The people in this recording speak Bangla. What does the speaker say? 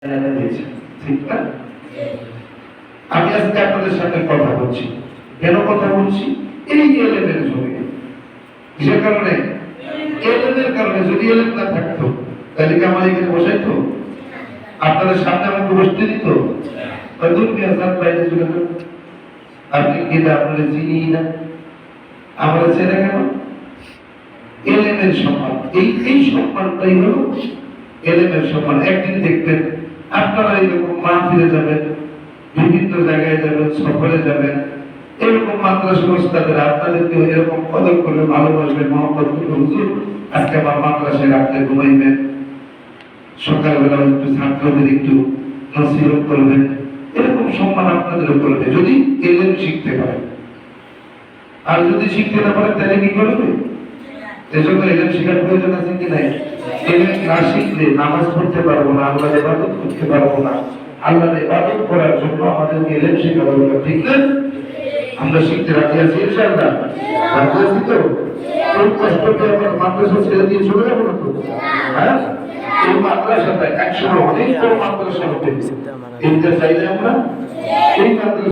ঠিক না? আমি আজকে আপনাদের সাথে কথা বলছি, কেন কথা বলছি? এই এলেমের জন্য, যে কারণে এলেমের কারণে, যদি এলেম না থাকতো তাহলে কি আমার এখানে বসাইতো? আপনাদের সামনে আমাকে বসতে দিত? দুনিয়া সাত বাইরে চলে গেল। আপনি কি আপনাদের চিনি না? আমরা ছেড়ে কেন? এলেমের সম্মান, এই সম্মানটাই হলো এলেমের সম্মান। একদিন দেখবেন আপনারা এরকম মাহফিলে যাবেন, বিভিন্ন জায়গায় যাবেন, সফরে যাবেন, এরকম মাদ্রাসা ওস্তাদের আপনাদেরকে এরকম কদর করে ভালোবাসবেন, মহব্বত করে, হুজুর আজকে আমার মাদ্রাসায় রাত্রে ঘুমাইবেন, সকালবেলা একটু ছাত্রদের একটু নসিহত করবেন, এরকম সম্মান আপনাদের করবে যদি এলেম শিখতে পারেন। আর যদি শিখতে না পারেন তাহলে কি করবে? এজন্য এলেম শেখার প্রয়োজন আছে কি নাই? এলেম না শিখলে নামাজ পড়তে পারবো না, আল্লাহর ইবাদত করতে পারবো না। আল্লাহর ইবাদত করার জন্য আমাদেরকে এলেম শেখা দরকার, ঠিক না? আমরা শিখতে রাজি আছি ইনশাআল্লাহ? রাজি আছি তো? কোন কষ্ট করে আমরা মাদ্রাসা ছেড়ে দিয়ে চলে যাবো না তো? হ্যাঁ, এই মাদ্রাসাটা একসময় অনেক বড় মাদ্রাসা হতে, এইটা চাইলে আমরা এই মাদ্রাসা